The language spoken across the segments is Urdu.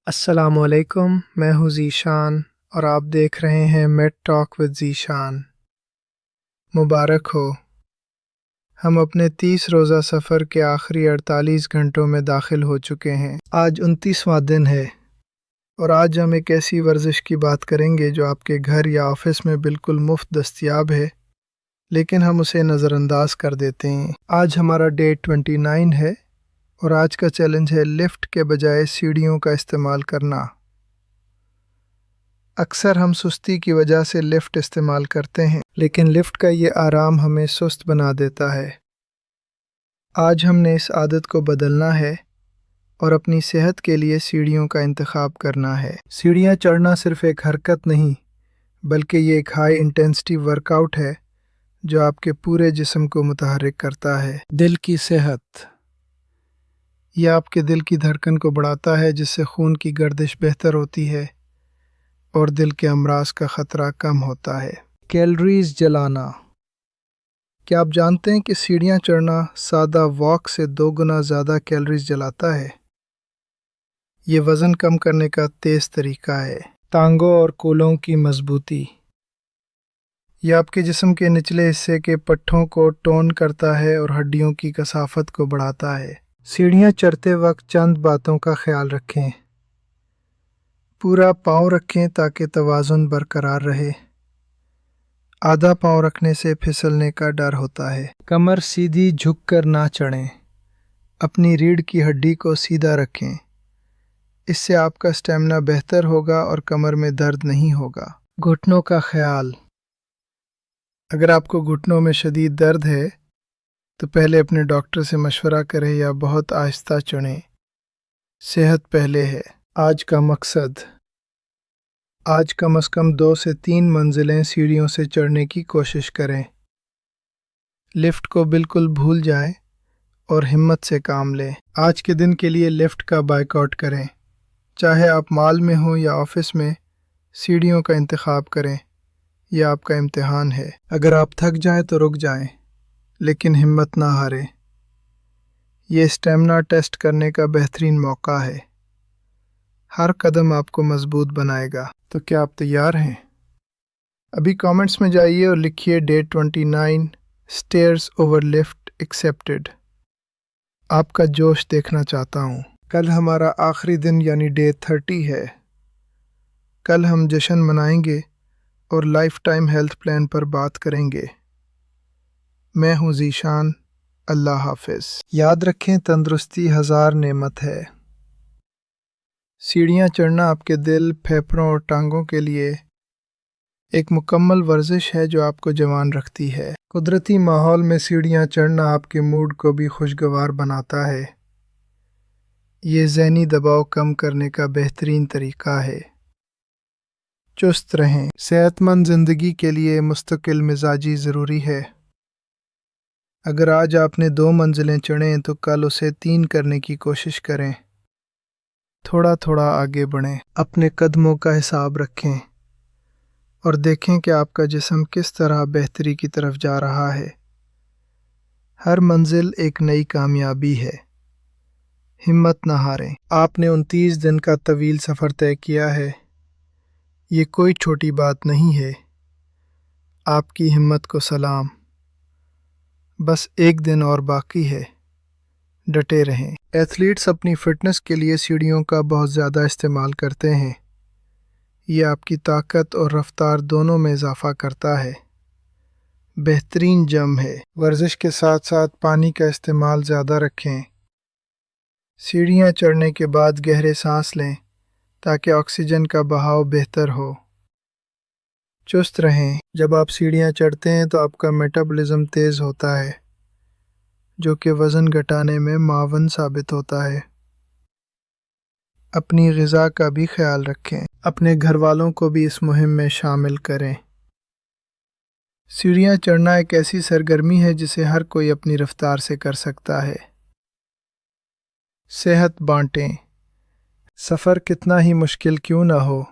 السلام علیکم، میں ہوں ذیشان اور آپ دیکھ رہے ہیں میڈ ٹاک ود ذیشان۔ مبارک ہو، ہم اپنے 30 روزہ سفر کے آخری 48 گھنٹوں میں داخل ہو چکے ہیں۔ آج 29واں دن ہے اور آج ہم ایک ایسی ورزش کی بات کریں گے جو آپ کے گھر یا آفس میں بالکل مفت دستیاب ہے، لیکن ہم اسے نظر انداز کر دیتے ہیں۔ آج ہمارا ڈے 29 ہے اور آج کا چیلنج ہے لفٹ کے بجائے سیڑھیوں کا استعمال کرنا۔ اکثر ہم سستی کی وجہ سے لفٹ استعمال کرتے ہیں، لیکن لفٹ کا یہ آرام ہمیں سست بنا دیتا ہے۔ آج ہم نے اس عادت کو بدلنا ہے اور اپنی صحت کے لیے سیڑھیوں کا انتخاب کرنا ہے۔ سیڑھیاں چڑھنا صرف ایک حرکت نہیں، بلکہ یہ ایک ہائی انٹینسٹی ورک آؤٹ ہے جو آپ کے پورے جسم کو متحرک کرتا ہے۔ دل کی صحت، یہ آپ کے دل کی دھڑکن کو بڑھاتا ہے، جس سے خون کی گردش بہتر ہوتی ہے اور دل کے امراض کا خطرہ کم ہوتا ہے۔ کیلوریز جلانا، کیا آپ جانتے ہیں کہ سیڑھیاں چڑھنا سادہ واک سے 2 گنا زیادہ کیلوریز جلاتا ہے؟ یہ وزن کم کرنے کا تیز طریقہ ہے۔ ٹانگوں اور کولوں کی مضبوطی، یہ آپ کے جسم کے نچلے حصے کے پٹھوں کو ٹون کرتا ہے اور ہڈیوں کی کثافت کو بڑھاتا ہے۔ سیڑھیاں چڑھتے وقت چند باتوں کا خیال رکھیں۔ پورا پاؤں رکھیں تاکہ توازن برقرار رہے۔ آدھا پاؤں رکھنے سے پھسلنے کا ڈر ہوتا ہے۔ کمر سیدھی جھک کر نہ چڑھیں، اپنی ریڑھ کی ہڈی کو سیدھا رکھیں۔ اس سے آپ کا اسٹیمنا بہتر ہوگا اور کمر میں درد نہیں ہوگا۔ گھٹنوں کا خیال، اگر آپ کو گھٹنوں میں شدید درد ہے تو پہلے اپنے ڈاکٹر سے مشورہ کریں یا بہت آہستہ چڑھیں۔ صحت پہلے ہے۔ آج کا مقصد، آج کم از کم 2 سے 3 منزلیں سیڑھیوں سے چڑھنے کی کوشش کریں۔ لفٹ کو بالکل بھول جائیں اور ہمت سے کام لیں۔ آج کے دن کے لیے لفٹ کا بائیک آؤٹ کریں۔ چاہے آپ مال میں ہوں یا آفس میں، سیڑھیوں کا انتخاب کریں۔ یہ آپ کا امتحان ہے۔ اگر آپ تھک جائیں تو رک جائیں، لیکن ہمت نہ ہاریں۔ یہ اسٹیمنا ٹیسٹ کرنے کا بہترین موقع ہے۔ ہر قدم آپ کو مضبوط بنائے گا۔ تو کیا آپ تیار ہیں؟ ابھی کامنٹس میں جائیے اور لکھیے day 29 stairs over left accepted. آپ کا جوش دیکھنا چاہتا ہوں۔ کل ہمارا آخری دن یعنی ڈے 30 ہے۔ کل ہم جشن منائیں گے اور لائف ٹائم ہیلتھ پلان پر بات کریں گے۔ میں ہوں ذیشان، اللہ حافظ۔ یاد رکھیں، تندرستی 1000 نعمت ہے۔ سیڑھیاں چڑھنا آپ کے دل، پھیپھڑوں اور ٹانگوں کے لیے ایک مکمل ورزش ہے جو آپ کو جوان رکھتی ہے۔ قدرتی ماحول میں سیڑھیاں چڑھنا آپ کے موڈ کو بھی خوشگوار بناتا ہے۔ یہ ذہنی دباؤ کم کرنے کا بہترین طریقہ ہے۔ چست رہیں۔ صحت مند زندگی کے لیے مستقل مزاجی ضروری ہے۔ اگر آج آپ نے 2 منزلیں چڑھیں تو کل اسے 3 کرنے کی کوشش کریں۔ تھوڑا تھوڑا آگے بڑھیں۔ اپنے قدموں کا حساب رکھیں اور دیکھیں کہ آپ کا جسم کس طرح بہتری کی طرف جا رہا ہے۔ ہر منزل ایک نئی کامیابی ہے۔ ہمت نہ ہاریں۔ آپ نے 29 دن کا طویل سفر طے کیا ہے۔ یہ کوئی چھوٹی بات نہیں ہے۔ آپ کی ہمت کو سلام۔ بس ایک دن اور باقی ہے۔ ڈٹے رہیں۔ ایتھلیٹس اپنی فٹنس کے لیے سیڑھیوں کا بہت زیادہ استعمال کرتے ہیں۔ یہ آپ کی طاقت اور رفتار دونوں میں اضافہ کرتا ہے۔ بہترین جم ہے۔ ورزش کے ساتھ ساتھ پانی کا استعمال زیادہ رکھیں۔ سیڑھیاں چڑھنے کے بعد گہرے سانس لیں تاکہ آکسیجن کا بہاؤ بہتر ہو۔ چست رہیں۔ جب آپ سیڑھیاں چڑھتے ہیں تو آپ کا میٹابولزم تیز ہوتا ہے، جو کہ وزن گھٹانے میں معاون ثابت ہوتا ہے۔ اپنی غذا کا بھی خیال رکھیں۔ اپنے گھر والوں کو بھی اس مہم میں شامل کریں۔ سیڑھیاں چڑھنا ایک ایسی سرگرمی ہے جسے ہر کوئی اپنی رفتار سے کر سکتا ہے۔ صحت بانٹیں۔ سفر کتنا ہی مشکل کیوں نہ ہو،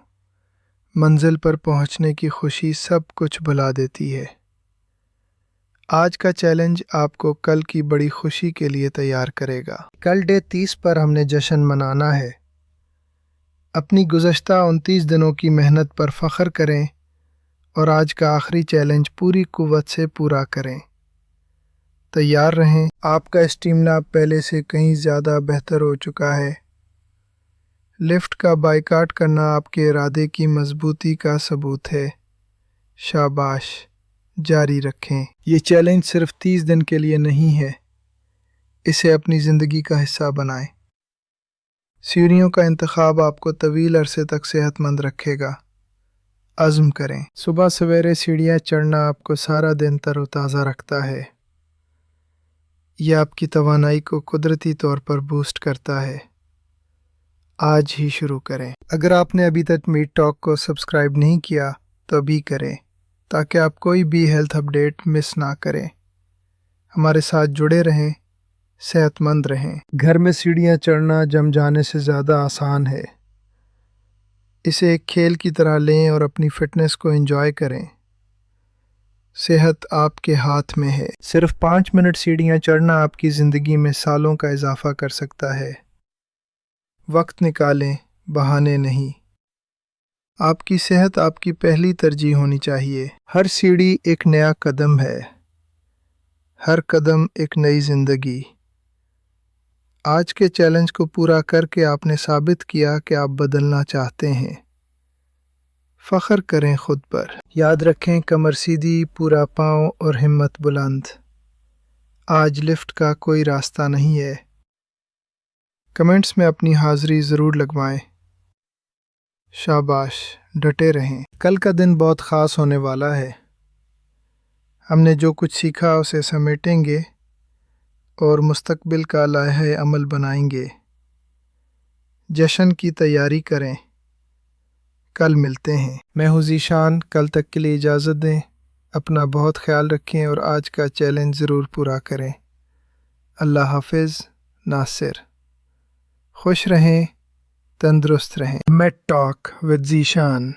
منزل پر پہنچنے کی خوشی سب کچھ بھلا دیتی ہے۔ آج کا چیلنج آپ کو کل کی بڑی خوشی کے لیے تیار کرے گا۔ کل ڈے 30 پر ہم نے جشن منانا ہے۔ اپنی گزشتہ 29 دنوں کی محنت پر فخر کریں اور آج کا آخری چیلنج پوری قوت سے پورا کریں۔ تیار رہیں، آپ کا اسٹیمنا پہلے سے کہیں زیادہ بہتر ہو چکا ہے۔ لفٹ کا بائیکاٹ کرنا آپ کے ارادے کی مضبوطی کا ثبوت ہے۔ شاباش، جاری رکھیں۔ یہ چیلنج صرف 30 دن کے لیے نہیں ہے، اسے اپنی زندگی کا حصہ بنائیں۔ سیڑھیوں کا انتخاب آپ کو طویل عرصے تک صحت مند رکھے گا۔ عزم کریں، صبح سویرے سیڑھیاں چڑھنا آپ کو سارا دن تر و تازہ رکھتا ہے۔ یہ آپ کی توانائی کو قدرتی طور پر بوسٹ کرتا ہے۔ آج ہی شروع کریں۔ اگر آپ نے ابھی تک میٹ ٹاک کو سبسکرائب نہیں کیا تو ابھی کریں تاکہ آپ کوئی بھی ہیلتھ اپڈیٹ مس نہ کریں۔ ہمارے ساتھ جڑے رہیں، صحت مند رہیں۔ گھر میں سیڑھیاں چڑھنا جم جانے سے زیادہ آسان ہے۔ اسے ایک کھیل کی طرح لیں اور اپنی فٹنس کو انجوائے کریں۔ صحت آپ کے ہاتھ میں ہے۔ صرف 5 منٹ سیڑھیاں چڑھنا آپ کی زندگی میں سالوں کا اضافہ کر سکتا ہے۔ وقت نکالیں، بہانے نہیں۔ آپ کی صحت آپ کی پہلی ترجیح ہونی چاہیے۔ ہر سیڑھی ایک نیا قدم ہے، ہر قدم ایک نئی زندگی۔ آج کے چیلنج کو پورا کر کے آپ نے ثابت کیا کہ آپ بدلنا چاہتے ہیں۔ فخر کریں خود پر۔ یاد رکھیں، کمر سیدھی، پورا پاؤں اور ہمت بلند۔ آج لفٹ کا کوئی راستہ نہیں ہے۔ کمنٹس میں اپنی حاضری ضرور لگوائیں۔ شاباش، ڈٹے رہیں۔ کل کا دن بہت خاص ہونے والا ہے۔ ہم نے جو کچھ سیکھا اسے سمیٹیں گے اور مستقبل کا لائحہ عمل بنائیں گے۔ جشن کی تیاری کریں۔ کل ملتے ہیں۔ میں ہوں ذیشان، کل تک کے لیے اجازت دیں۔ اپنا بہت خیال رکھیں اور آج کا چیلنج ضرور پورا کریں۔ اللہ حافظ، ناصر۔ خوش رہیں، تندرست رہیں۔ میٹ ٹاک ود ذیشان،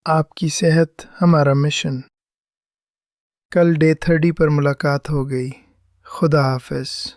آپ کی صحت ہمارا مشن۔ کل ڈے 30 پر ملاقات ہو گئی۔ خدا حافظ۔